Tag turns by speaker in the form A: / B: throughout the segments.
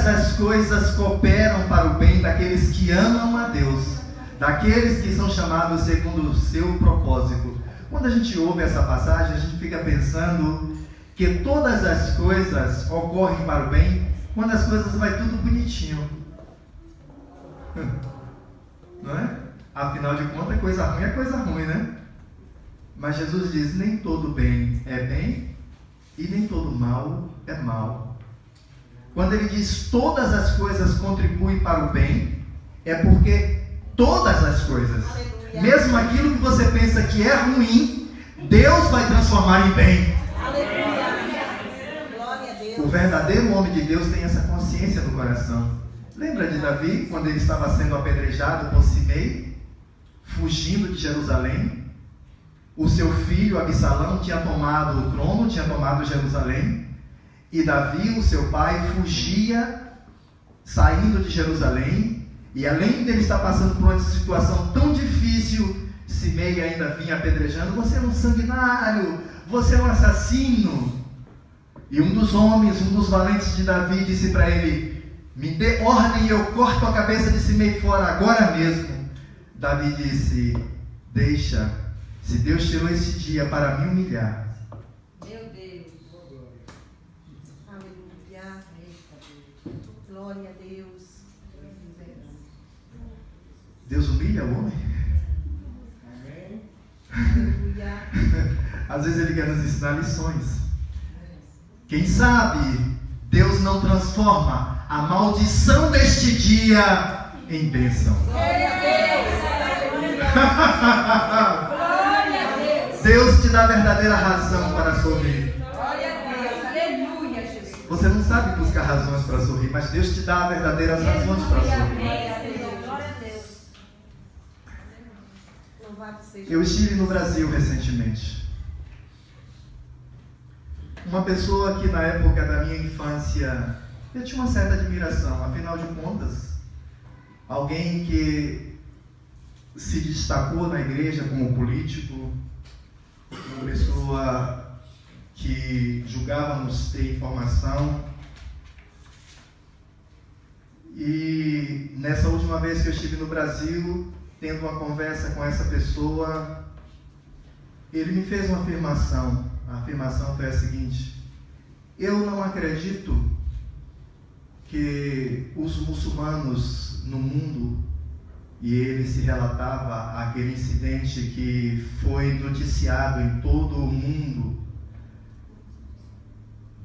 A: todas as coisas cooperam para o bem daqueles que amam a Deus, daqueles que são chamados segundo o seu propósito. Quando a gente ouve essa passagem, a gente fica pensando que todas as coisas ocorrem para o bem quando as coisas vai tudo bonitinho. Não é? Afinal de contas, coisa ruim é coisa ruim, né? Mas Jesus diz, nem todo bem é bem e nem todo mal é mal. Quando ele diz todas as coisas contribuem para o bem, é porque todas as coisas, aleluia, mesmo aquilo que você pensa que é ruim, Deus vai transformar em bem. Aleluia. Glória a Deus. O verdadeiro homem de Deus tem essa consciência no coração. Lembra de Davi, quando ele estava sendo apedrejado por Simei, fugindo de Jerusalém? O seu filho Absalão tinha tomado o trono, tinha tomado Jerusalém, e Davi, o seu pai, fugia, saindo de Jerusalém, e além dele estar passando por uma situação tão difícil, Simei ainda vinha apedrejando, você é um sanguinário, você é um assassino. E um dos homens, um dos valentes de Davi disse para ele, me dê ordem e eu corto a cabeça de Simei fora agora mesmo. Davi disse, deixa, se Deus tirou esse dia para me humilhar.
B: Meu Deus. Aleluia. Glória a Deus.
A: Deus humilha o homem?
B: Amém. Aleluia.
A: Às vezes ele quer nos ensinar lições. Quem sabe Deus não transforma a maldição deste dia em bênção.
B: Glória a Deus. Glória a Deus.
A: Deus te dá a verdadeira razão para sorrir.
B: Glória a Deus. Aleluia, Jesus.
A: Você não sabe buscar razões para sorrir, mas Deus te dá verdadeiras razões para sorrir. Eu estive no Brasil recentemente. Uma pessoa que na época da minha infância eu tinha uma certa admiração, afinal de contas, alguém que se destacou na igreja como político, uma pessoa que julgávamos ter informação. E nessa última vez que eu estive no Brasil, tendo uma conversa com essa pessoa, ele me fez uma afirmação. A afirmação foi a seguinte: eu não acredito que os muçulmanos no mundo, e ele se relatava àquele incidente que foi noticiado em todo o mundo,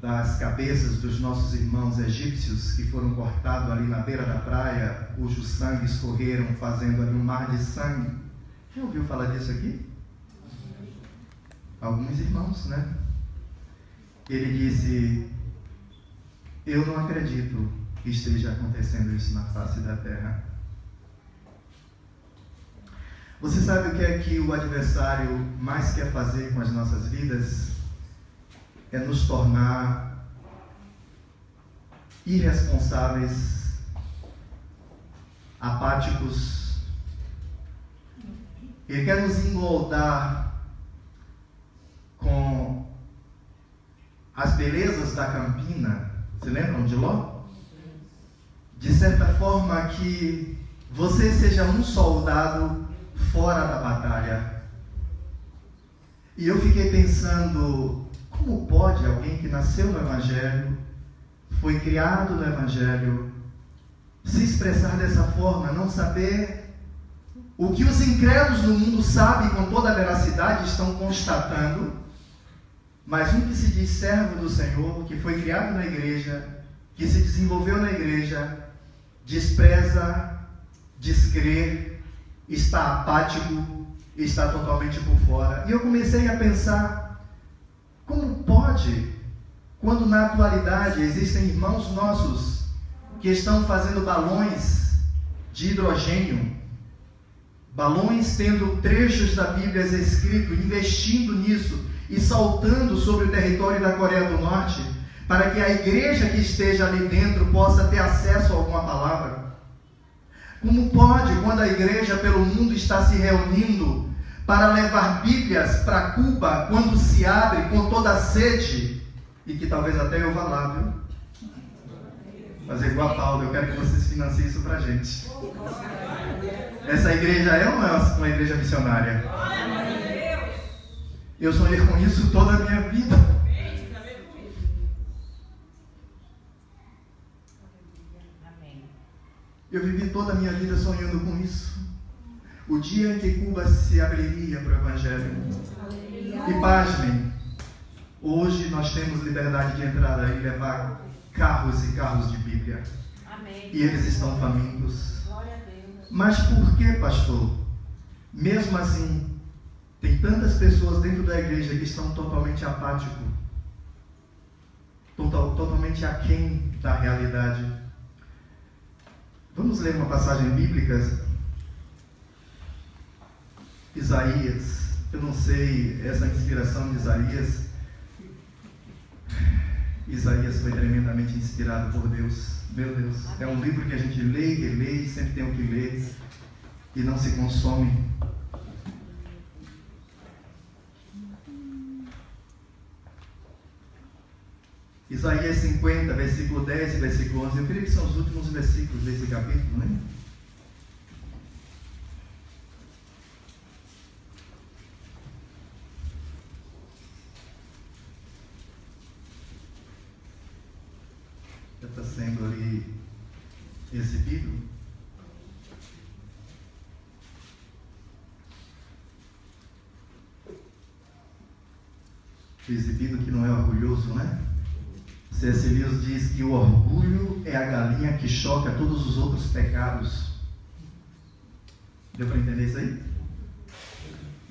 A: das cabeças dos nossos irmãos egípcios que foram cortados ali na beira da praia, cujos sangues escorreram, fazendo ali um mar de sangue. Já ouviu falar disso aqui? Alguns irmãos, né? Ele disse: eu não acredito que esteja acontecendo isso na face da terra. Você sabe o que é que o adversário mais quer fazer com as nossas vidas? É nos tornar irresponsáveis, apáticos. Ele quer nos engoldar com as belezas da campina. Se lembram de Ló? De certa forma que você seja um soldado fora da batalha. E eu fiquei pensando, como pode alguém que nasceu no Evangelho, foi criado no Evangelho, se expressar dessa forma, não saber o que os incrédulos no mundo sabem com toda a veracidade, estão constatando, mas um que se diz servo do Senhor, que foi criado na igreja, que se desenvolveu na igreja, despreza, descrê, está apático, está totalmente por fora. E eu comecei a pensar, como pode, quando na atualidade existem irmãos nossos que estão fazendo balões de hidrogênio, balões tendo trechos da Bíblia escrito, investindo nisso e saltando sobre o território da Coreia do Norte, para que a igreja que esteja ali dentro possa ter acesso a alguma palavra? Como pode, quando a igreja pelo mundo está se reunindo para levar Bíblias para Cuba, quando se abre com toda a sede, e que talvez até eu vá lá, viu? Fazer igual a Paulo, eu quero que vocês financiem isso pra gente. Essa igreja é ou não é uma igreja missionária? Eu sonhei com isso toda a minha vida. Eu vivi toda a minha vida sonhando com isso. O dia em que Cuba se abriria para o Evangelho. E pasmem, hoje nós temos liberdade de entrada e levar carros e carros de Bíblia.
B: Amém.
A: E eles estão famintos. Mas por que, pastor? Mesmo assim, tem tantas pessoas dentro da igreja que estão totalmente apáticos, totalmente aquém da realidade. Vamos ler uma passagem bíblica. Isaías. Eu não sei, essa inspiração de Isaías. Isaías foi tremendamente inspirado por Deus. Meu Deus, é um livro que a gente lê e relê, sempre tem o que ler e não se consome. Isaías 50, versículo 10 e versículo 11. Eu creio que são os últimos versículos desse capítulo, né? Já está sendo ali exibido. Exibido que não é orgulhoso, né? C.S. Lewis diz que o orgulho é a galinha que choca todos os outros pecados. Deu para entender isso aí?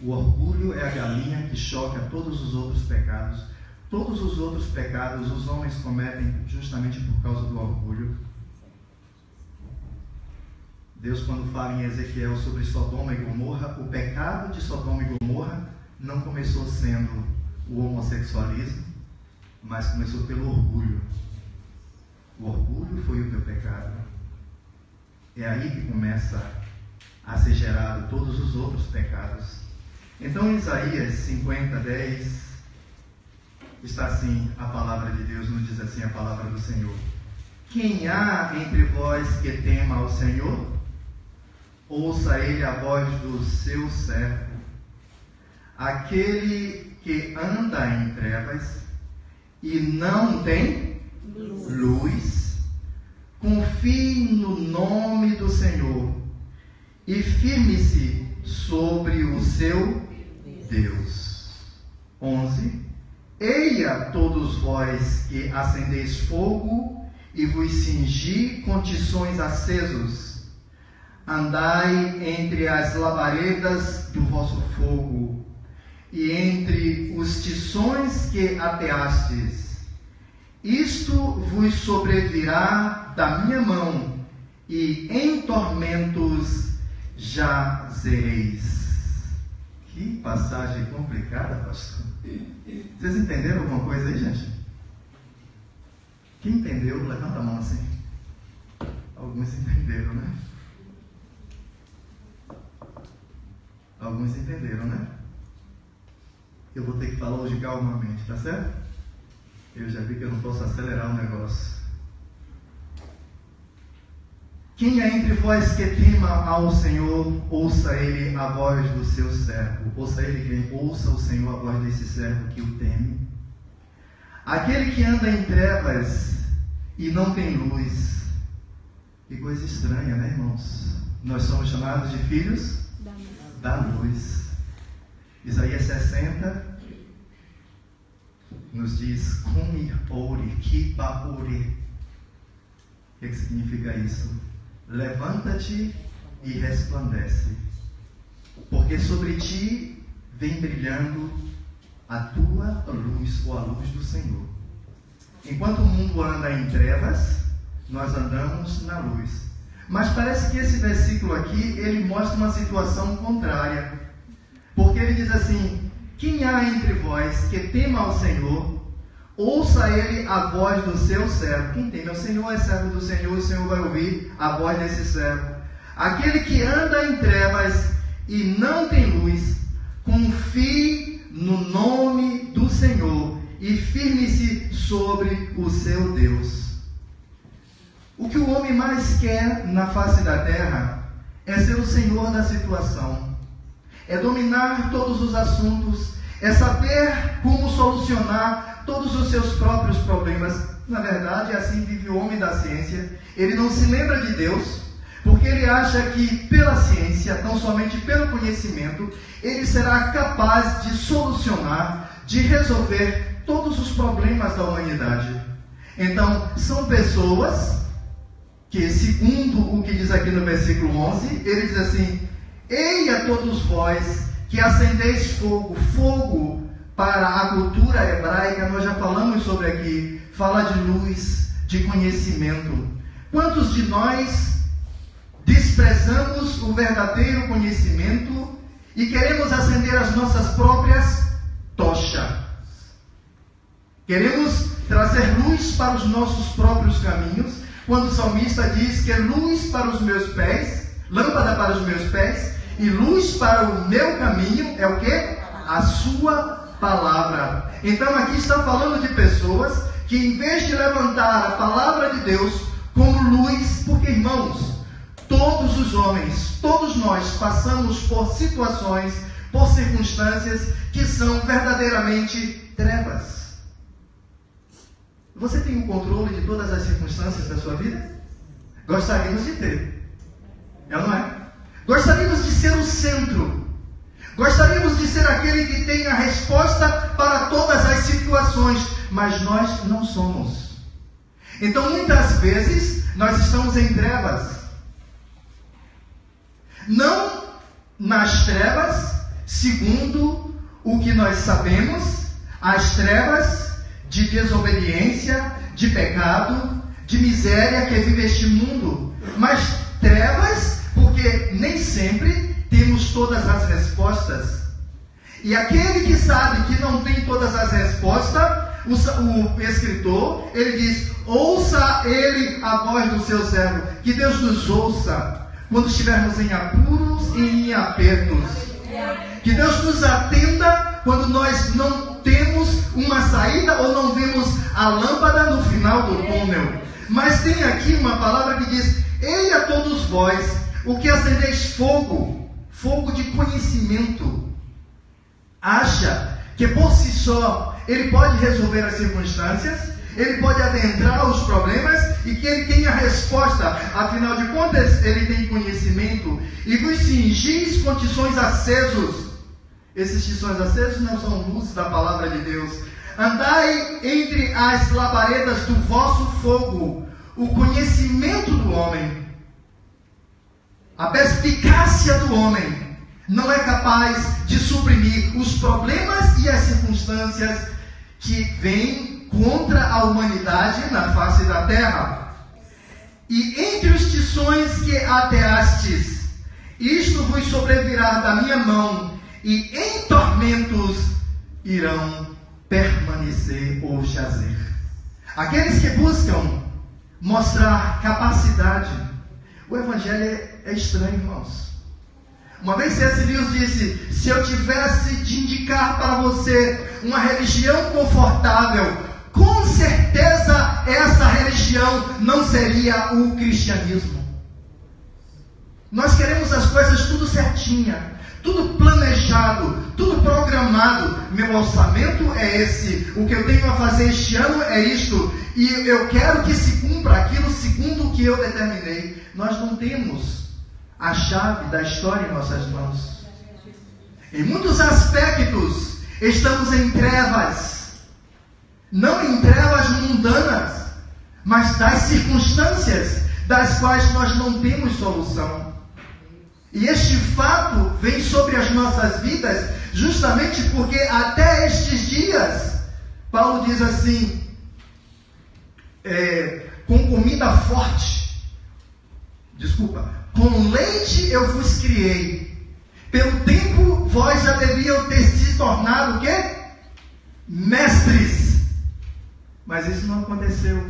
A: O orgulho é a galinha que choca todos os outros pecados. Todos os outros pecados os homens cometem justamente por causa do orgulho. Deus, quando fala em Ezequiel sobre Sodoma e Gomorra, o pecado de Sodoma e Gomorra não começou sendo o homossexualismo, mas começou pelo orgulho. O orgulho foi o teu pecado. É aí que começa a ser gerado todos os outros pecados. Então, em Isaías 50, 10, está assim a palavra de Deus, nos diz assim a palavra do Senhor: quem há entre vós que tema ao Senhor? Ouça ele a voz do seu servo. Aquele que anda em trevas e não tem luz, confie no nome do Senhor e firme-se sobre o seu Deus. 11. Eia todos vós que acendeis fogo e vos cingi com tições acesos, andai entre as labaredas do vosso fogo e entre os tições que ateastes. Isto vos sobrevirá da minha mão, e em tormentos jazereis. Que passagem complicada, pastor. Vocês entenderam alguma coisa aí, gente? Quem entendeu, levanta a mão assim. Alguns entenderam, né? Alguns entenderam, né? Eu vou ter que falar hoje calmamente, tá certo? Eu já vi que eu não posso acelerar o negócio. Quem é entre vós que tema ao Senhor, ouça ele a voz do seu servo. Ouça ele, ouça o Senhor a voz desse servo que o teme. Aquele que anda em trevas e não tem luz. Que coisa estranha, né, irmãos? Nós somos chamados de filhos da luz. Isaías 60 nos diz: Kumi ori, kiba ori. O que significa isso? Levanta-te e resplandece, porque sobre ti vem brilhando a tua luz, ou a luz do Senhor. Enquanto o mundo anda em trevas, nós andamos na luz. Mas parece que esse versículo aqui, ele mostra uma situação contrária. Porque ele diz assim: quem há entre vós que tema ao Senhor, ouça ele a voz do seu servo. Quem teme ao Senhor é servo do Senhor, o Senhor vai ouvir a voz desse servo. Aquele que anda em trevas e não tem luz, confie no nome do Senhor e firme-se sobre o seu Deus. O que o homem mais quer na face da terra é ser o senhor da situação, é dominar todos os assuntos, é saber como solucionar todos os seus próprios problemas. Na verdade, assim vive o homem da ciência. Ele não se lembra de Deus, porque ele acha que pela ciência, tão somente pelo conhecimento, ele será capaz de solucionar, de resolver todos os problemas da humanidade. Então, são pessoas que, segundo o que diz aqui no versículo 11, ele diz assim: ei a todos vós que acendeis fogo. Fogo, para a cultura hebraica, nós já falamos sobre aqui, fala de luz, de conhecimento. Quantos de nós desprezamos o verdadeiro conhecimento e queremos acender as nossas próprias tochas? Queremos trazer luz para os nossos próprios caminhos, quando o salmista diz que é luz para os meus pés, lâmpada para os meus pés, e luz para o meu caminho é o quê? A sua palavra. Então aqui está falando de pessoas que, em vez de levantar a palavra de Deus como luz, porque, irmãos, todos os homens, todos nós passamos por situações, por circunstâncias que são verdadeiramente trevas. Você tem o controle de todas as circunstâncias da sua vida? Gostaríamos de ter. Não é? Gostaríamos de ser o centro. Gostaríamos de ser aquele que tem a resposta para todas as situações. Mas nós não somos. Então, muitas vezes, nós estamos em trevas. Não nas trevas, segundo o que nós sabemos, as trevas de desobediência, de pecado, de miséria que vive este mundo. Mas trevas, porque nem sempre temos todas as respostas. E aquele que sabe que não tem todas as respostas, o escritor, ele diz: ouça ele a voz do seu servo. Que Deus nos ouça quando estivermos em apuros e em apertos. Que Deus nos atenda quando nós não temos uma saída ou não vemos a lâmpada no final do túnel. Mas tem aqui uma palavra que diz: ei a todos vós, o que acendeis fogo, fogo de conhecimento. Acha que por si só ele pode resolver as circunstâncias, ele pode adentrar os problemas e que ele tem a resposta. Afinal de contas, ele tem conhecimento. E vos cingis com tições acesos. Esses tições acesos não são luzes da palavra de Deus. Andai entre as labaredas do vosso fogo. O conhecimento do homem, a perspicácia do homem, não é capaz de suprimir os problemas e as circunstâncias que vêm contra a humanidade na face da terra. E entre os tições que ateastes, isto vos sobrevirá da minha mão, e em tormentos irão permanecer ou jazer. Aqueles que buscam mostrar capacidade. O evangelho é estranho, irmãos. Uma vez C.S. Lewis disse: se eu tivesse de indicar para você uma religião confortável, com certeza essa religião não seria o cristianismo. Nós queremos as coisas tudo certinha, tudo planejado, tudo programado. Meu orçamento é esse, o que eu tenho a fazer este ano é isto, e eu quero que se cumpra aquilo segundo o que eu determinei. Nós não temos a chave da história em nossas mãos. Em muitos aspectos, estamos em trevas. Não em trevas mundanas, mas das circunstâncias das quais nós não temos solução. E este fato vem sobre as nossas vidas justamente porque até estes dias, Paulo diz assim, com comida forte, com leite eu vos criei. Pelo tempo, vós já deviam ter se tornado o quê? Mestres. Mas isso não aconteceu.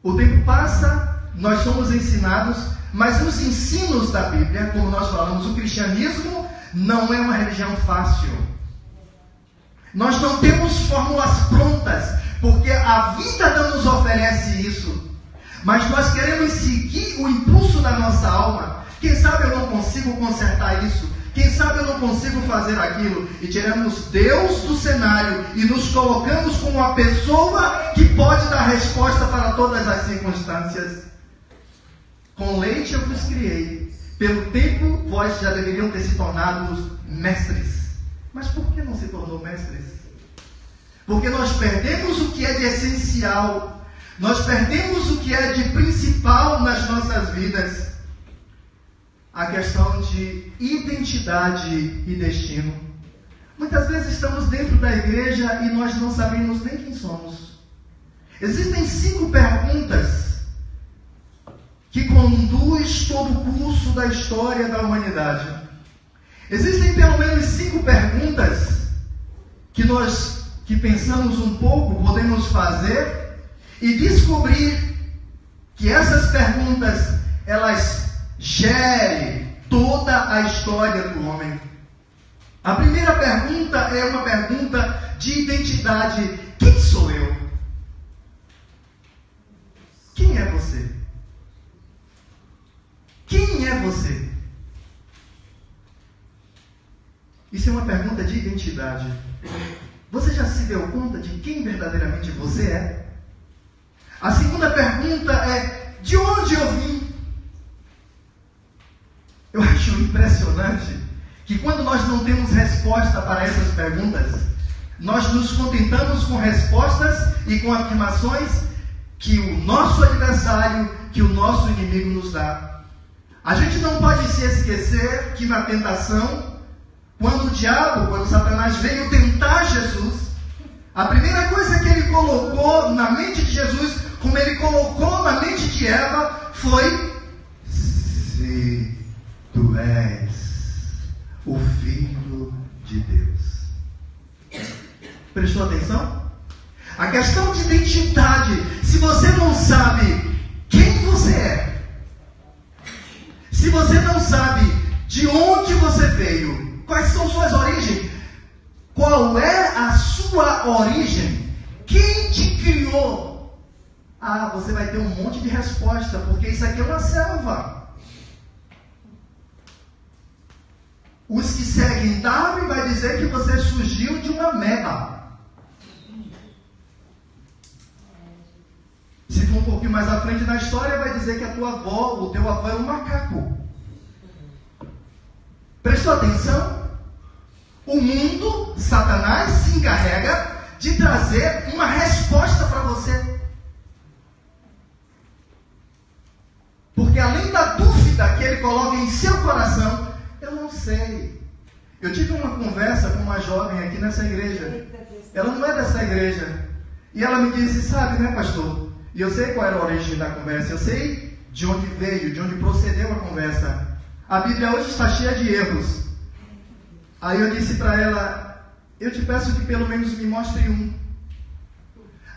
A: O tempo passa, nós somos ensinados, mas os ensinos da Bíblia, como nós falamos, o cristianismo não é uma religião fácil. Nós não temos fórmulas prontas, porque a vida não nos oferece isso. mas nós queremos seguir o impulso da nossa alma. Quem sabe eu não consigo consertar isso? Quem sabe eu não consigo fazer aquilo? E tiramos Deus do cenário e nos colocamos como uma pessoa que pode dar resposta para todas as circunstâncias. Com leite eu vos criei. Pelo tempo vós já deveriam ter se tornado mestres. Mas por que não se tornou mestres? Porque nós perdemos o que é de essencial. Nós perdemos o que é de principal nas nossas vidas. A questão de identidade e destino. Muitas vezes estamos dentro da igreja e nós não sabemos nem quem somos. Existem 5 perguntas que conduz todo o curso da história da humanidade. Existem pelo menos 5 perguntas que nós, que pensamos um pouco, podemos fazer e descobrir que essas perguntas, elas gerem toda a história do homem. A primeira pergunta é uma pergunta de identidade. Quem sou eu? Quem é você? Quem é você? Isso é uma pergunta de identidade. Você já se deu conta de quem verdadeiramente você é? A segunda pergunta é: de onde eu vim? Eu acho impressionante que quando nós não temos resposta para essas perguntas, nós nos contentamos com respostas e com afirmações que o nosso adversário, que o nosso inimigo nos dá. A gente não pode se esquecer que na tentação, quando Satanás veio tentar Jesus, a primeira coisa que ele colocou na mente de Jesus, como ele colocou na mente de Eva, foi: se tu és o Filho de Deus. Prestou atenção? A questão de identidade. Se você não sabe quem você é, se você não sabe de onde você veio, quais são suas origens, qual é a sua origem, quem te criou, você vai ter um monte de resposta, porque isso aqui é uma selva. Os que seguem Darwin vai dizer que você surgiu de uma ameba. Se for um pouquinho mais à frente na história, vai dizer que a tua avó, o teu avô é um macaco. Prestou atenção? O mundo, Satanás, se encarrega de trazer uma resposta para você. Porque além da dúvida que ele coloca em seu coração, eu não sei. Eu tive uma conversa com uma jovem aqui nessa igreja. Ela não é dessa igreja. E ela me disse: sabe, né, pastor? E eu sei qual era a origem da conversa. Eu sei de onde veio, de onde procedeu a conversa. A Bíblia hoje está cheia de erros. Aí eu disse para ela: eu te peço que pelo menos me mostre um.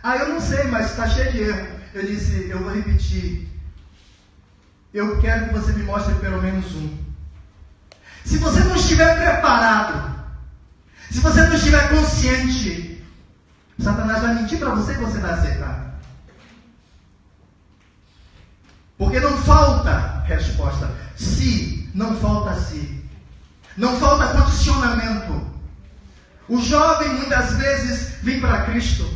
A: Eu não sei, mas está cheio de erro. Eu disse: eu vou repetir. Eu quero que você me mostre pelo menos um. Se você não estiver preparado, se você não estiver consciente, Satanás vai mentir para você que você vai aceitar. Porque não falta resposta. Se, não falta se. Não falta condicionamento. O jovem muitas vezes vem para Cristo,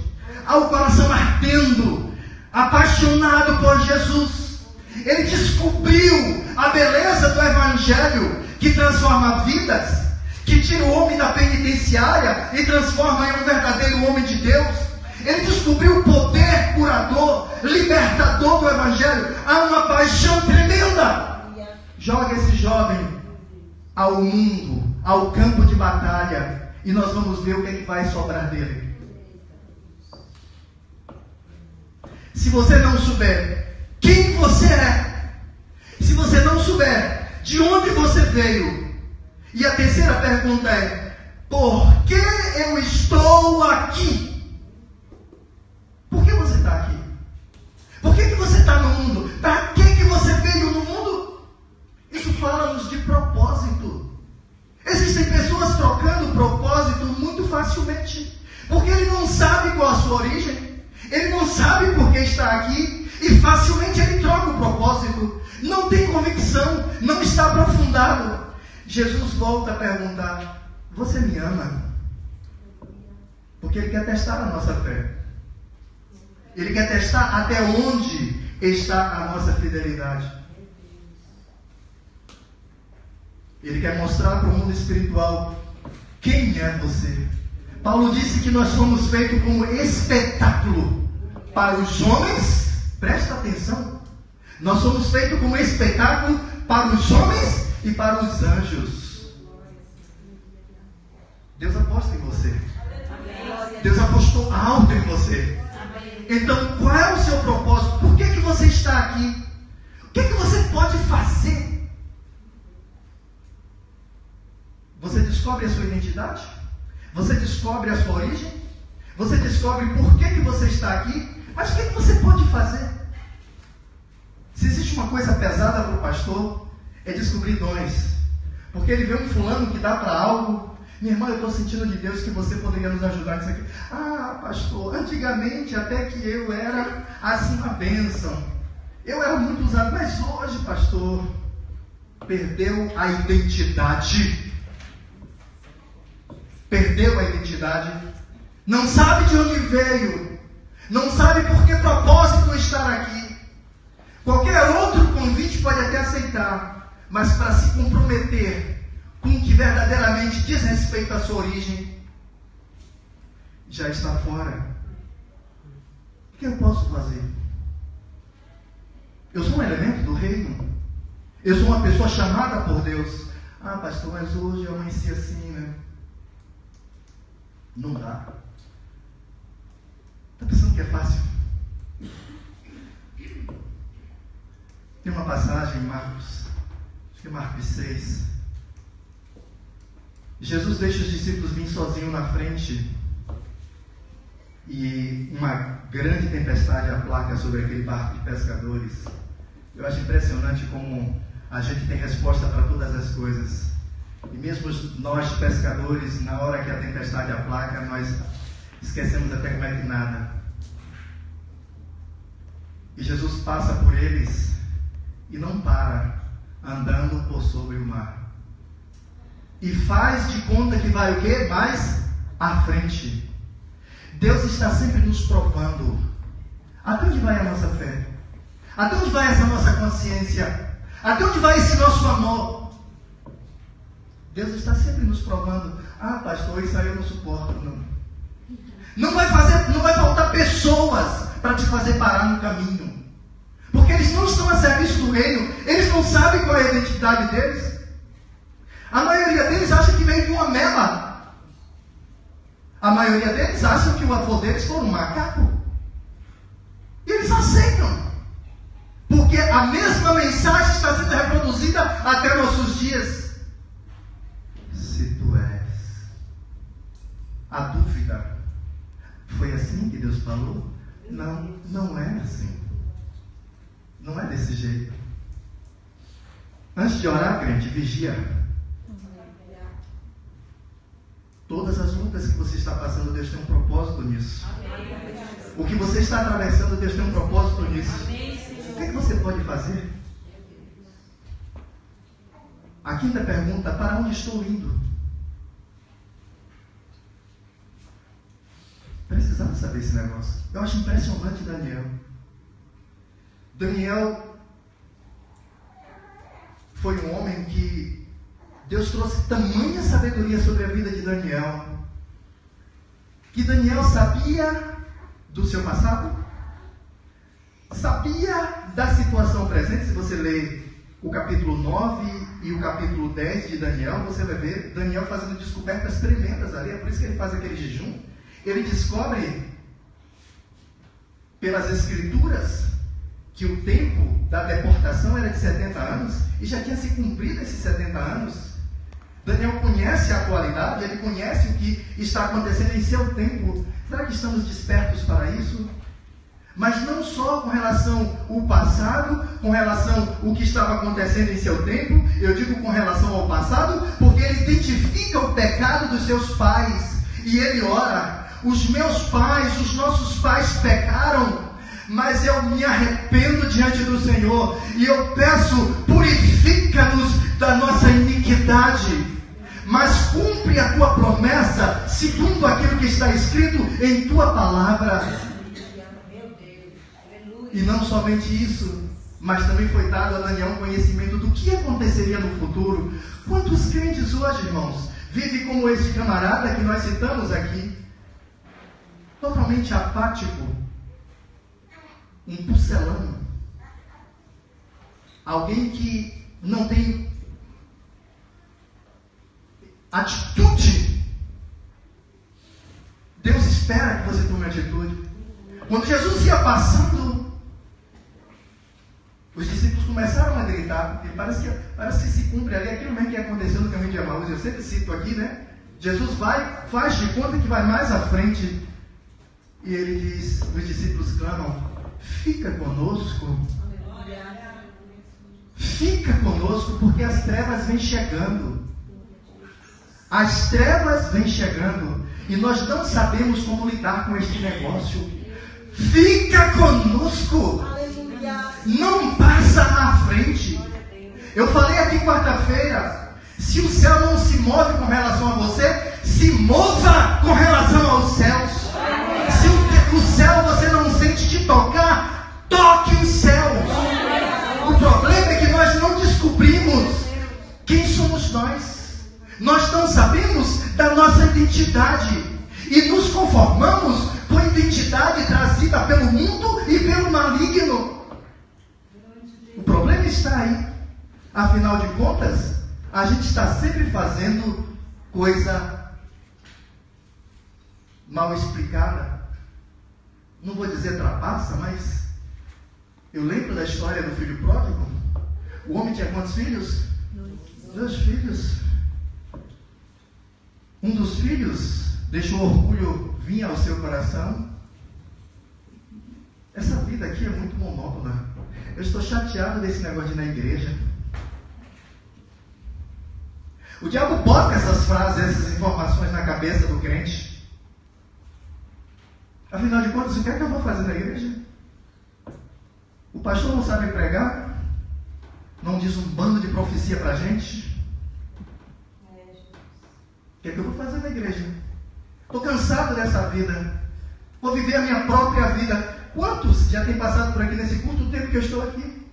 A: ao coração ardendo, apaixonado por Jesus. Ele descobriu a beleza do Evangelho, que transforma vidas, que tira o homem da penitenciária e transforma em um verdadeiro homem de Deus. Ele descobriu o poder curador, libertador do Evangelho. Há uma paixão tremenda. Joga esse jovem ao mundo, ao campo de batalha, e nós vamos ver o que é que vai sobrar dele. Se você não souber quem você é, se você não souber de onde você veio, e a terceira pergunta é: por que eu estou aqui? Por que você está aqui? Por que você está no mundo? Para que você veio no mundo? Isso fala-nos de propósito. Existem pessoas trocando propósito muito facilmente, porque ele não sabe qual a sua origem, ele não sabe por que está aqui, e facilmente ele não está aprofundado. Jesus volta a perguntar: você me ama? Porque Ele quer testar a nossa fé. Ele quer testar até onde está a nossa fidelidade. Ele quer mostrar para o mundo espiritual quem é você. Paulo disse que nós fomos feitos como espetáculo para os homens. Presta atenção. Nós somos feitos como espetáculo para os homens e para os anjos. Deus aposta em você. Deus apostou alto em você. Então, qual é o seu propósito? Por que você está aqui? O que você pode fazer? Você descobre a sua identidade? Você descobre a sua origem? Você descobre por que você está aqui? Mas o que você pode fazer? Se existe uma coisa pesada para o pastor, é descobrir dons. Porque ele vê um fulano que dá para algo. Minha irmã, eu estou sentindo de Deus que você poderia nos ajudar nisso aqui. Ah, pastor, antigamente até que eu era assim uma bênção. Eu era muito usado, mas hoje, pastor, perdeu a identidade. Perdeu a identidade. Não sabe de onde veio. Não sabe por que propósito estar aqui. Qualquer outro convite pode até aceitar, mas para se comprometer com o que verdadeiramente diz respeito à sua origem, já está fora. O que eu posso fazer? Eu sou um elemento do reino. Eu sou uma pessoa chamada por Deus. Ah, pastor, mas hoje eu amanheci assim, né? Não dá. Está pensando que é fácil? Tem uma passagem em Marcos, acho que é Marcos 6. Jesus deixa os discípulos vir sozinhos na frente e uma grande tempestade aplaca sobre aquele barco de pescadores. Eu acho impressionante como a gente tem resposta para todas as coisas. E mesmo nós pescadores, na hora que a tempestade aplaca, nós esquecemos até como é que nada. E Jesus passa por eles e não para, andando por sobre o mar. E faz de conta que vai o quê? Mais à frente. Deus está sempre nos provando. Até onde vai a nossa fé? Até onde vai essa nossa consciência? Até onde vai esse nosso amor? Deus está sempre nos provando. Ah, pastor, isso aí eu não suporto, não. Não vai faltar pessoas para te fazer parar no caminho. Porque eles não estão a serviço do reino. Eles não sabem qual é a identidade deles. A maioria deles acha que veio de uma mela. A maioria deles acha que o avô deles foi um macaco. E eles aceitam. Porque a mesma mensagem está sendo reproduzida até nossos dias. Se tu és. A dúvida. Foi assim que Deus falou? Não, não é assim. Não é desse jeito. Antes de orar, crente, vigia. Todas as lutas que você está passando, Deus tem um propósito nisso. O que você está atravessando, Deus tem um propósito nisso. O que você pode fazer? A quinta pergunta: para onde estou indo? Precisamos saber esse negócio. Eu acho impressionante Daniel. Daniel foi um homem que Deus trouxe tamanha sabedoria sobre a vida de Daniel, que Daniel sabia do seu passado, sabia da situação presente. Se você ler o capítulo 9 e o capítulo 10 de Daniel, você vai ver Daniel fazendo descobertas tremendas ali. É por isso que ele faz aquele jejum. Ele descobre pelas escrituras que o tempo da deportação era de 70 anos e já tinha se cumprido esses 70 anos. Daniel conhece a atualidade, ele conhece o que está acontecendo em seu tempo. Será que estamos despertos para isso? Mas não só com relação ao passado, com relação ao que estava acontecendo em seu tempo. Eu digo com relação ao passado, porque ele identifica o pecado dos seus pais. E ele ora: os meus pais, os nossos pais pecaram, mas eu me arrependo diante do Senhor e eu peço, purifica-nos da nossa iniquidade, mas cumpre a tua promessa segundo aquilo que está escrito em tua palavra. E não somente isso, mas também foi dado a Daniel um conhecimento do que aconteceria no futuro. Quantos crentes hoje, irmãos, vivem como este camarada que nós citamos aqui, totalmente apático, um pucelano, alguém que não tem atitude. Deus espera que você tome atitude. Quando Jesus ia passando, os discípulos começaram a gritar, porque parece que se cumpre ali aquilo mesmo que aconteceu no caminho de Emaús. Eu sempre cito aqui, né? Jesus vai, faz de conta que vai mais à frente, e ele diz, os discípulos clamam, fica conosco, porque as trevas vêm chegando. As trevas vêm chegando, e nós não sabemos como lidar com este negócio. Fica conosco. Não passa na frente. Eu falei aqui quarta-feira, se o céu não se move com relação a você, se mova com relação aos céus. Se o céu você não sente te tocar, toque os céus. O problema é que nós não descobrimos quem somos nós. Nós não sabemos da nossa identidade e nos conformamos com a identidade trazida pelo mundo e pelo maligno. O problema está aí. Afinal de contas, a gente está sempre fazendo coisa mal explicada. Não vou dizer trapaça, mas eu lembro da história do filho pródigo. O homem tinha quantos filhos? 2 filhos. Um dos filhos deixou o orgulho vir ao seu coração. Essa vida aqui é muito monótona. Eu estou chateado desse negócio de ir na igreja. O diabo bota essas frases, essas informações na cabeça do crente. Afinal de contas, o que é que eu vou fazer na igreja? O pastor não sabe pregar? Não diz um bando de profecia pra gente? O que é que eu vou fazer na igreja? Estou cansado dessa vida. Vou viver a minha própria vida. Quantos já têm passado por aqui nesse curto tempo que eu estou aqui?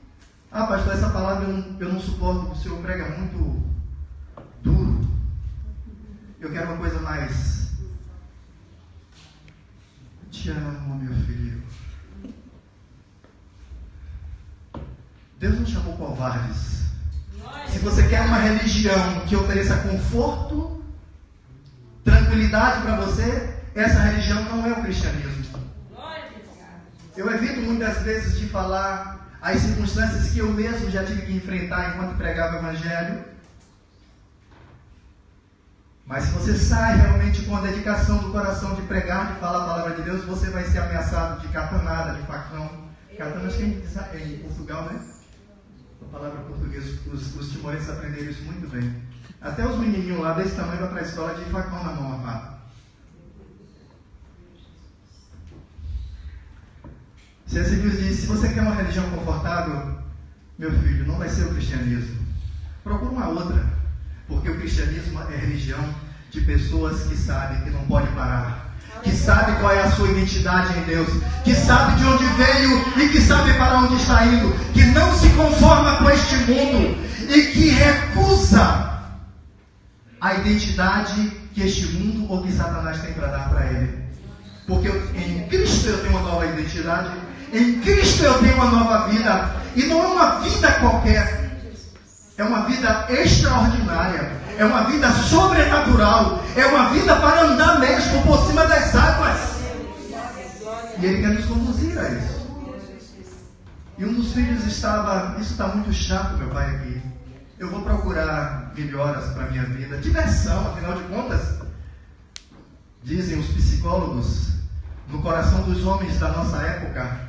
A: Ah, pastor, essa palavra eu não suporto, o senhor prega muito duro. Eu quero uma coisa mais. Te amo, meu filho. Deus não chamou covardes. Se você quer uma religião que ofereça conforto, tranquilidade para você, essa religião não é o cristianismo. Eu evito muitas vezes de falar as circunstâncias que eu mesmo já tive que enfrentar enquanto pregava o Evangelho. Mas se você sai realmente com a dedicação do coração de pregar, de falar a palavra de Deus, você vai ser ameaçado de catanada, de facão. Catanada, acho que é em Portugal, né? A palavra portuguesa, os timorenses aprenderam isso muito bem. Até os menininhos lá desse tamanho vão para a escola de facão na mão, amado. C.S. Lewis diz, se você quer uma religião confortável, meu filho, não vai ser o cristianismo. Procura uma outra, porque o cristianismo é religião de pessoas que sabem que não pode parar, que sabe qual é a sua identidade em Deus, que sabe de onde veio e que sabe para onde está indo, que não se conforma com este mundo e que recusa a identidade que este mundo ou que Satanás tem para dar para ele. Porque em Cristo eu tenho uma nova identidade, em Cristo eu tenho uma nova vida, e não é uma vida qualquer, é uma vida extraordinária, é uma vida sobrenatural, é uma vida para andar mesmo por cima das águas, e Ele quer nos conduzir a isso. E um dos filhos estava, isso está muito chato, meu pai, aqui, eu vou procurar melhoras para a minha vida, diversão, afinal de contas, dizem os psicólogos, no coração dos homens da nossa época,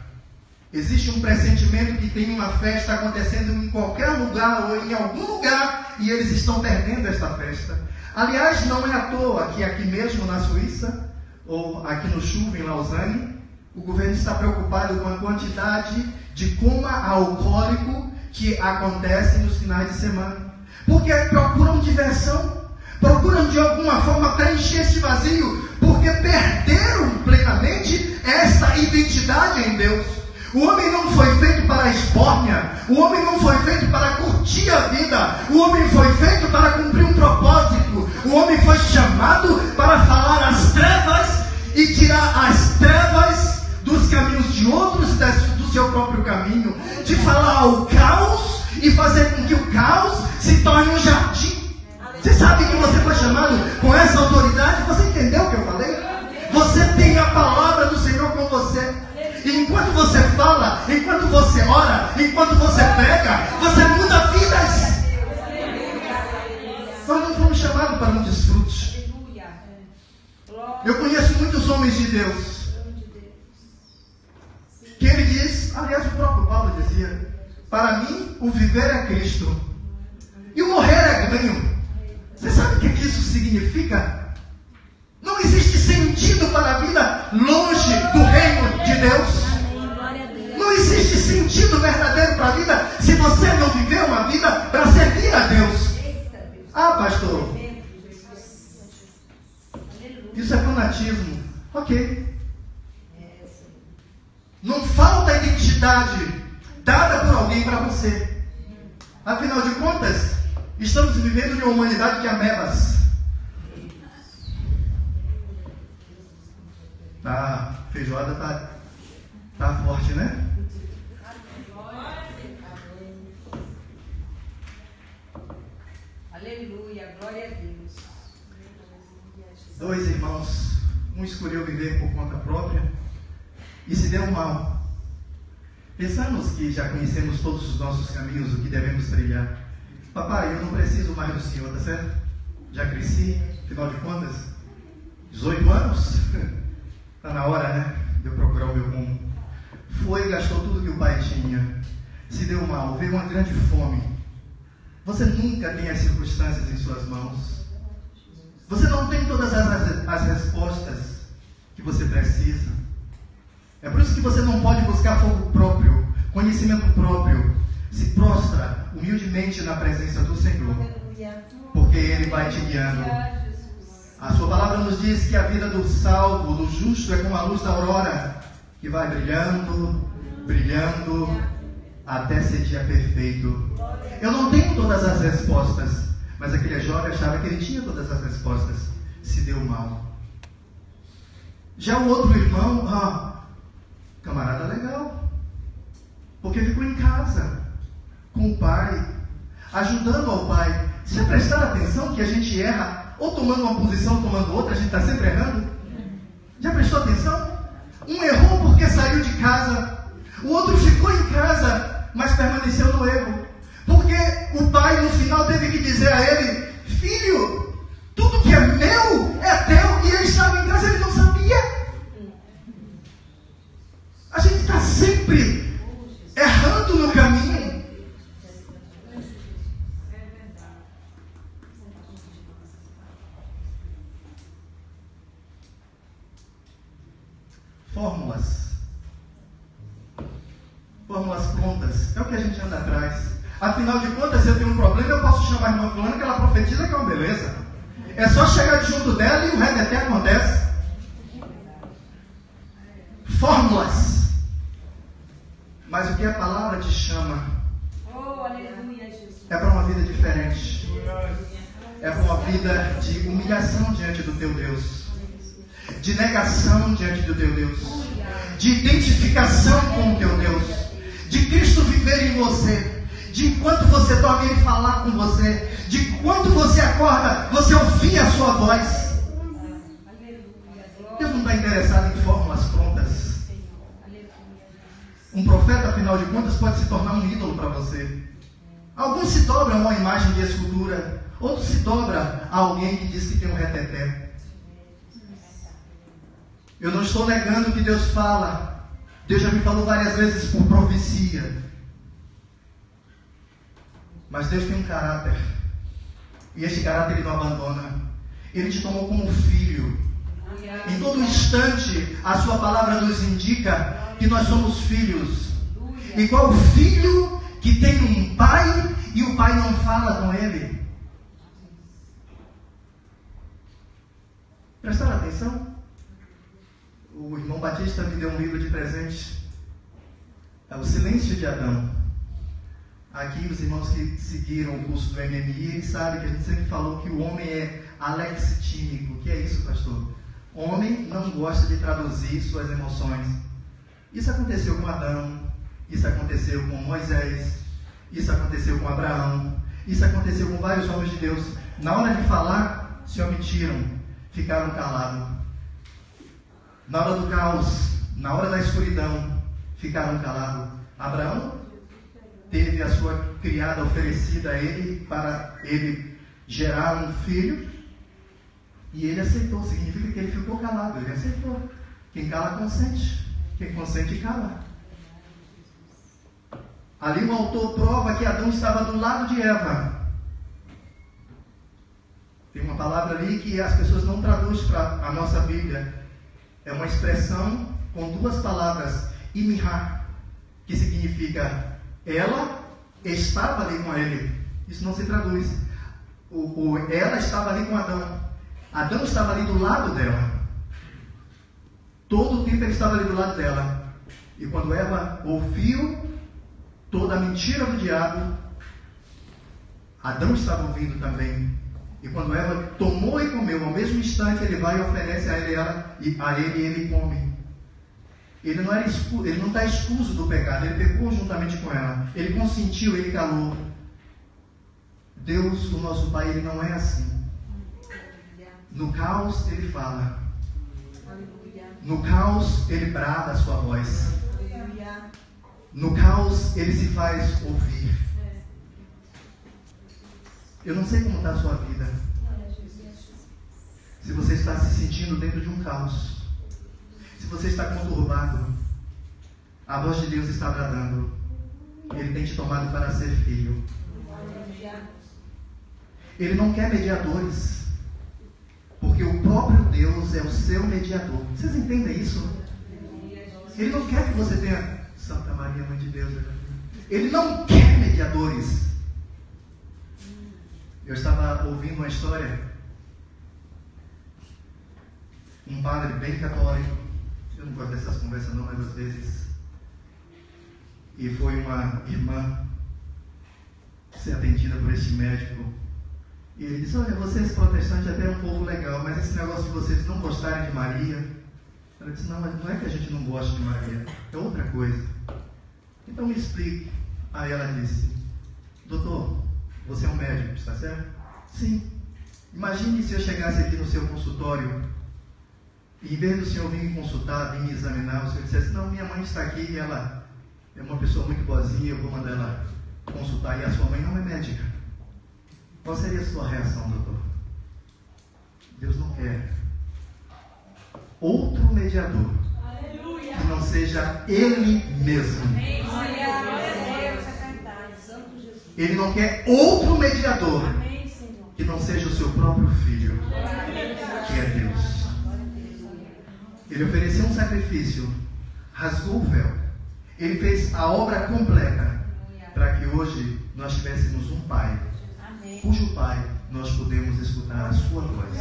A: existe um pressentimento que tem uma festa acontecendo em qualquer lugar ou em algum lugar e eles estão perdendo esta festa. Aliás, não é à toa que aqui mesmo na Suíça, ou aqui no Chuva, em Lausanne, O governo está preocupado com a quantidade de coma alcoólico que acontece nos finais de semana. Porque procuram diversão, procuram de alguma forma preencher esse vazio, porque perderam plenamente essa identidade em Deus. O homem não foi feito para a espórnia, o homem não foi feito para curtir a vida, o homem foi feito para cumprir um propósito, o homem foi chamado para falar as trevas e tirar as trevas dos caminhos de outros, do seu próprio caminho, de falar ao caos e fazer com que o caos se torne um jardim. Você sabe que você foi chamado com essa autoridade? Você entendeu o que eu falei? Você tem a palavra do Senhor com você. E enquanto você fala, enquanto você ora, enquanto você prega, você muda vidas. Nós não fomos chamados para um desfrute. Eu conheço muitos homens de Deus que ele diz, aliás o próprio Paulo dizia, para mim o viver é Cristo e o morrer é ganho. Você sabe o que isso significa? Não existe sentido para a vida longe do reino de Deus. Não existe sentido verdadeiro para a vida se você não viver uma vida para servir a Deus. Ah, pastor, isso é fanatismo. Ok. Não falta identidade dada por alguém para você. Afinal de contas, estamos vivendo em uma humanidade de amebas. A feijoada tá forte, né?
B: Aleluia, glória a Deus.
A: Dois irmãos, um escolheu viver por conta própria e se deu mal. Pensamos que já conhecemos todos os nossos caminhos, o que devemos trilhar. Papai, eu não preciso mais do Senhor, tá certo? Já cresci, afinal de contas, 18 anos? Está na hora, né? De eu procurar o meu rumo. Foi e gastou tudo que o pai tinha. Se deu mal, veio uma grande fome. Você nunca tem as circunstâncias em suas mãos. Você não tem todas as respostas que você precisa. É por isso que você não pode buscar fogo próprio, conhecimento próprio. Se prostra humildemente na presença do Senhor, porque Ele vai te guiando. A sua palavra nos diz que a vida do salvo, do justo, é como a luz da aurora, que vai brilhando, brilhando, até ser dia perfeito. Eu não tenho todas as respostas, mas aquele jovem achava que ele tinha todas as respostas. Se deu mal. Já o outro irmão, camarada legal, porque ficou em casa, com o pai, ajudando ao pai. Se prestar atenção que a gente erra, ou tomando uma posição, ou tomando outra, a gente está sempre errando? Já prestou atenção? Um errou porque saiu de casa, o outro ficou em casa, mas permaneceu no erro. Porque o pai no final teve que dizer a ele: filho, tudo que é meu é teu, e ele estava em casa, ele não sabia. A gente está sempre errando no caminho. Fórmulas prontas, é o que a gente anda atrás. Afinal de contas, se eu tenho um problema, eu posso chamar a irmã fulana que ela profetiza, que é uma beleza. É só chegar junto dela e o resto até acontece. Fórmulas. Mas o que a palavra te chama é para uma vida diferente. É para uma vida de humilhação diante do teu Deus, de negação diante do teu Deus, de identificação com o teu Deus, de Cristo viver em você, de enquanto você dorme Ele falar com você, de quanto você acorda, você ouvir a sua voz. Deus não está interessado em fórmulas prontas. Um profeta, afinal de contas, pode se tornar um ídolo para você. Alguns se dobram a uma imagem de escultura, outros se dobram a alguém que diz que tem um reteté. Eu não estou negando que Deus fala. Deus já me falou várias vezes por profecia. Mas Deus tem um caráter. E este caráter Ele não abandona. Ele te tomou como filho. Em todo instante, a sua palavra nos indica que nós somos filhos. Igual o filho que tem um pai e o pai não fala com ele. Prestaram atenção? O irmão Batista me deu um livro de presente. É O Silêncio de Adão. Aqui os irmãos que seguiram o curso do MMI, eles sabem que a gente sempre falou que o homem é alexitímico. O que é isso, pastor? Homem não gosta de traduzir suas emoções. Isso aconteceu com Adão, isso aconteceu com Moisés, isso aconteceu com Abraão, isso aconteceu com vários homens de Deus. Na hora de falar, se omitiram, ficaram calados. Na hora do caos, na hora da escuridão, ficaram calados. Abraão teve a sua criada oferecida a ele para ele gerar um filho, e ele aceitou. Significa que ele ficou calado, ele aceitou. Quem cala consente, quem consente cala. Ali o autor prova que Adão estava do lado de Eva. Tem uma palavra ali que as pessoas não traduzem para a nossa Bíblia. É uma expressão com duas palavras, imihá, que significa ela estava ali com ele. Isso não se traduz. Ela estava ali com Adão. Adão estava ali do lado dela. Todo o tempo ele estava ali do lado dela. E quando Eva ouviu toda a mentira do diabo, Adão estava ouvindo também. E quando Eva tomou e comeu, ao mesmo instante ele vai e oferece a ele ela, e a ele ele come. Ele não está escuso do pecado, ele pecou juntamente com ela. Ele consentiu, ele calou. Deus, o nosso Pai, ele não é assim. No caos ele fala. No caos ele brada a sua voz. No caos ele se faz ouvir. Eu não sei como está a sua vida. Se você está se sentindo dentro de um caos, se você está conturbado, a voz de Deus está bradando. Ele tem te tomado para ser filho. Ele não quer mediadores, porque o próprio Deus é o seu mediador. Vocês entendem isso? Ele não quer que você tenha Santa Maria, Mãe de Deus. Ele não quer mediadores. Eu estava ouvindo uma história. Um padre bem católico. Eu não gosto dessas conversas não, mas às vezes. E foi uma irmã ser atendida por este médico. E ele disse: olha, vocês protestantes até é um povo legal, mas esse negócio de vocês não gostarem de Maria. Ela disse: não, mas não é que a gente não gosta de Maria, é outra coisa. Então me explique. Aí ela disse: doutor, você é um médico, está certo? Sim. Imagine se eu chegasse aqui no seu consultório e em vez do senhor vir me consultar, vir me examinar, o senhor dissesse: não, minha mãe está aqui e ela é uma pessoa muito boazinha, eu vou mandar ela consultar, e a sua mãe não é médica. Qual seria a sua reação, doutor? Deus não quer outro mediador que não seja Ele mesmo. Ele não quer outro mediador que não seja o seu próprio Filho, que é Deus. Ele ofereceu um sacrifício, rasgou o véu. Ele fez a obra completa para que hoje nós tivéssemos um Pai, cujo Pai nós podemos escutar a sua voz.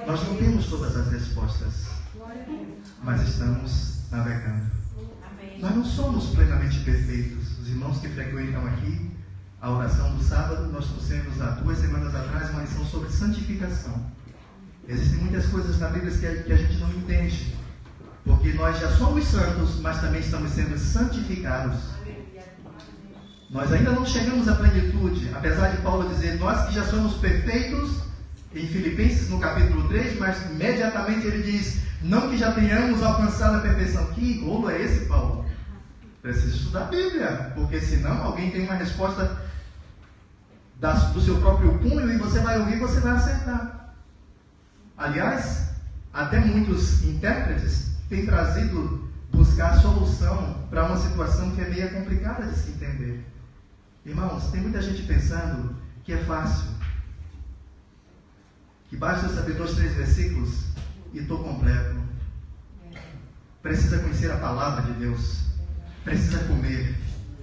A: Nós não temos todas as respostas, mas estamos navegando. Nós não somos plenamente perfeitos. Os irmãos que frequentam aqui a oração do sábado, nós trouxemos há 2 semanas atrás uma lição sobre santificação. Existem muitas coisas na Bíblia que a gente não entende, porque nós já somos santos, mas também estamos sendo santificados. Nós ainda não chegamos à plenitude, apesar de Paulo dizer: nós que já somos perfeitos, em Filipenses no capítulo 3, mas imediatamente ele diz: não que já tenhamos alcançado a perfeição. Que rolo é esse, Paulo? Precisa estudar a Bíblia, porque senão alguém tem uma resposta do seu próprio punho e você vai ouvir e você vai acertar. Aliás, até muitos intérpretes têm trazido buscar solução para uma situação que é meio complicada de se entender. Irmãos, tem muita gente pensando que é fácil, que basta eu saber 2, 3 versículos e estou completo. precisa conhecer a palavra de Deus, precisa comer,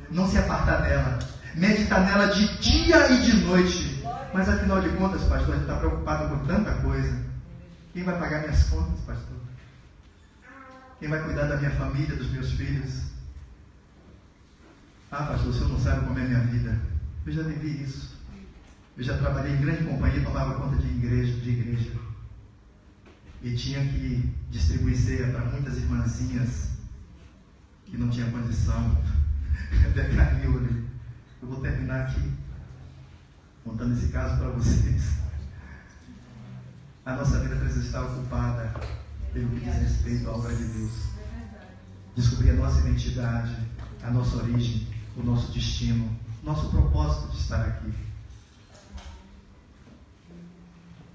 A: não se apartar dela, meditar nela de dia e de noite. Mas afinal de contas, pastor, a gente está preocupado com tanta coisa. Quem vai pagar minhas contas, pastor? Quem vai cuidar da minha família, dos meus filhos? Ah, pastor, o senhor não sabe como é a minha vida. Eu já vivi isso. Eu já trabalhei em grande companhia, tomava conta de igreja. E tinha que distribuir ceia para muitas irmãzinhas que não tinham condição. Decaiu ali. Eu vou terminar aqui contando esse caso para vocês. A nossa vida precisa estar ocupada pelo que diz respeito à obra de Deus. Descobrir a nossa identidade, a nossa origem, o nosso destino, nosso propósito de estar aqui.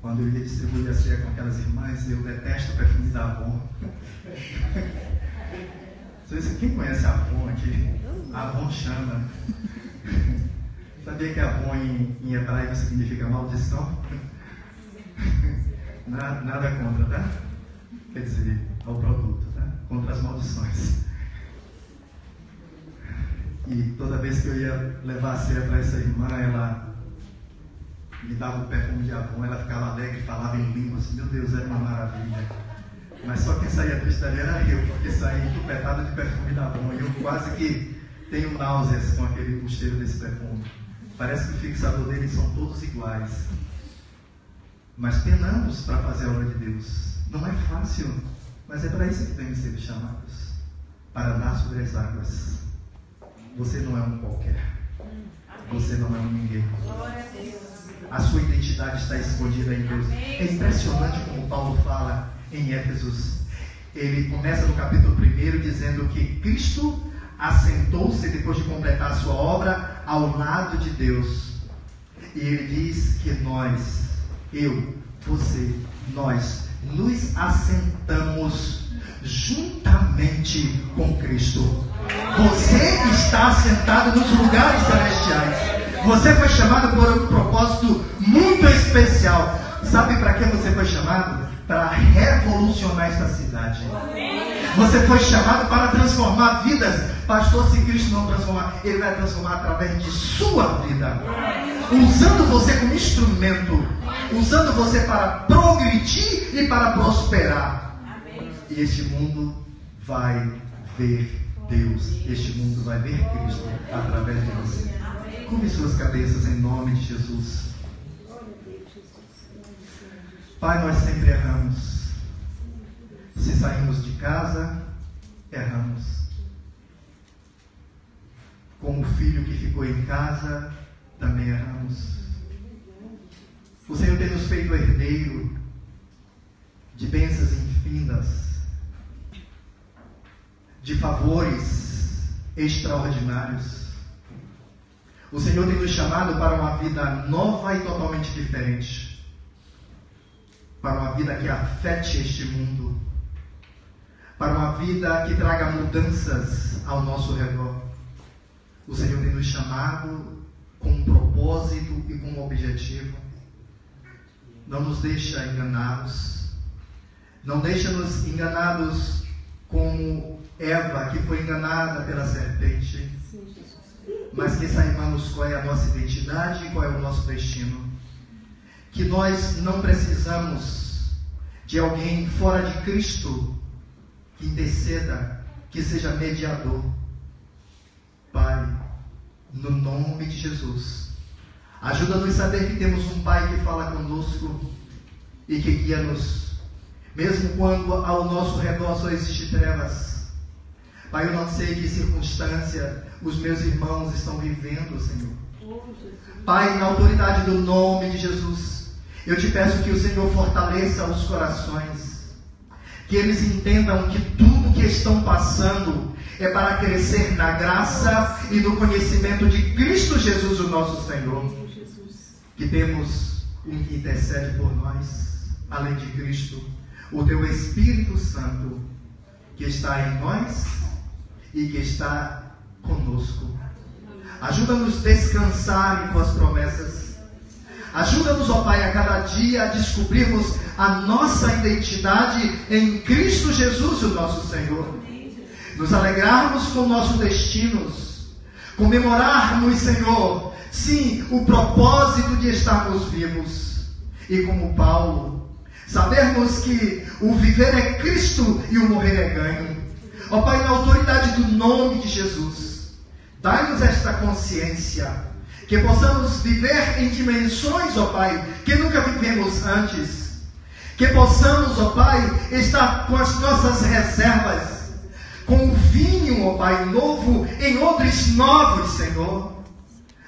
A: Quando eu ia distribuir a ceia com aquelas irmãs, eu detesto o perfume da Avon. Quem conhece a Avon aqui? A Avon chama. Sabia que Avon em hebraico significa maldição? Nada contra, tá? Quer dizer, ao produto, tá? Contra as maldições. E toda vez que eu ia levar a ceia para essa irmã, ela me dava o perfume de Avon, ela ficava alegre, falava em línguas. Meu Deus, era uma maravilha. Mas só quem saía triste dali era eu, porque saía entupetado de perfume da Avon. E eu quase que tenho náuseas com o cheiro desse perfume. Parece que o fixador deles são todos iguais. Mas penamos para fazer a obra de Deus. Não é fácil, mas é para isso que temos sido chamados. Para andar sobre as águas. Você não é um qualquer. Você não é um ninguém. A sua identidade está escondida em Deus. É impressionante como Paulo fala em Éfesos. Ele começa no capítulo 1 dizendo que Cristo assentou-se depois de completar a sua obra ao lado de Deus. E ele diz que nós, eu, você, nós, nos assentamos juntamente com Cristo. Você está assentado nos lugares celestiais. Você foi chamado por um propósito muito especial. Sabe para que você foi chamado? Para revolucionar esta cidade. Você foi chamado para transformar vidas. Pastor, se Cristo não transformar, Ele vai transformar através de sua vida. Usando você como instrumento. Usando você para progredir e para prosperar. E este mundo vai ver Deus. Este mundo vai ver Cristo através de você. Curve suas cabeças em nome de Jesus. Pai, nós sempre erramos. Se saímos de casa, erramos. Como filho que ficou em casa, também erramos. O Senhor tem nos feito herdeiro de bênçãos infindas, de favores extraordinários. O Senhor tem nos chamado para uma vida nova e totalmente diferente. Para uma vida que afete este mundo. Para uma vida que traga mudanças ao nosso redor. O Senhor tem nos chamado com um propósito e com um objetivo. Não nos deixa enganados. Não deixa-nos enganados como Eva, que foi enganada pela serpente. Mas que saibamos qual é a nossa identidade e qual é o nosso destino. Que nós não precisamos de alguém fora de Cristo que interceda, que seja mediador. Pai, no nome de Jesus, ajuda-nos a saber que temos um Pai que fala conosco e que guia-nos, mesmo quando ao nosso redor só existe trevas. Pai, eu não sei que circunstância os meus irmãos estão vivendo, Senhor. Pai, na autoridade do nome de Jesus, eu te peço que o Senhor fortaleça os corações, que eles entendam que tudo que estão passando é para crescer na graça e no conhecimento de Cristo Jesus, o nosso Senhor. Que temos um que intercede por nós, além de Cristo, o Teu Espírito Santo, que está em nós e que está conosco. Ajuda-nos a descansar em Tuas promessas. Ajuda-nos, ó Pai, a cada dia a descobrirmos a nossa identidade em Cristo Jesus, o nosso Senhor. Nos alegrarmos com nossos destinos, comemorarmos, Senhor, sim, o propósito de estarmos vivos. E como Paulo, sabermos que o viver é Cristo e o morrer é ganho. Ó Pai, na autoridade do nome de Jesus, dai-nos esta consciência, que possamos viver em dimensões, ó Pai, que nunca vivemos antes. Que possamos, ó Pai, estar com as nossas reservas, com o vinho, ó Pai, novo em odres novos, Senhor.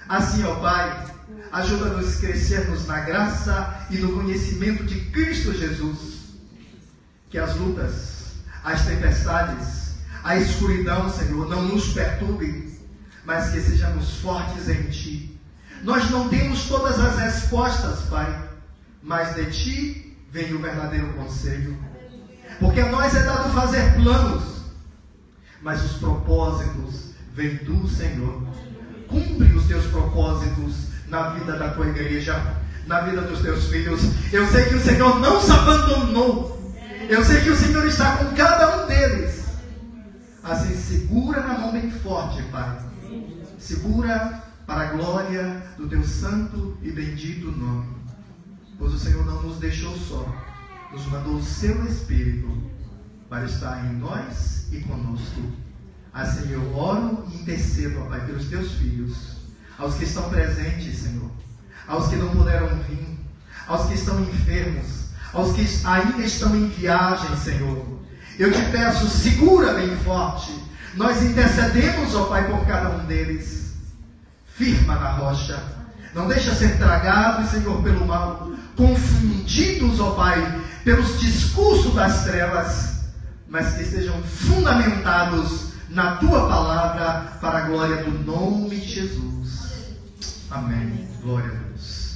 A: Assim, ó Pai, ajuda-nos a crescermos na graça e no conhecimento de Cristo Jesus. Que as lutas, as tempestades, a escuridão, Senhor, não nos perturbe, mas que sejamos fortes em Ti. Nós não temos todas as respostas, Pai, mas de Ti vem o verdadeiro conselho. Porque a nós é dado fazer planos, mas os propósitos vêm do Senhor. Cumpre os Teus propósitos na vida da Tua igreja, na vida dos Teus filhos. Eu sei que o Senhor não os abandonou. Eu sei que o Senhor está com cada um deles. Assim, segura na mão bem forte, Pai. Segura para a glória do Teu santo e bendito nome. Pois o Senhor não nos deixou só. Nos mandou o Seu Espírito para estar em nós e conosco. Assim eu oro e intercedo, ó Pai, pelos Teus filhos, aos que estão presentes, Senhor, aos que não puderam vir, aos que estão enfermos, aos que ainda estão em viagem, Senhor. Eu te peço, segura bem forte. Nós intercedemos, ó Pai, por cada um deles. Firma na rocha. Não deixa ser tragados, Senhor, pelo mal, confundidos, ó Pai, pelos discursos das trevas, mas que estejam fundamentados na Tua palavra, para a glória do nome de Jesus. Amém. Glória a Deus.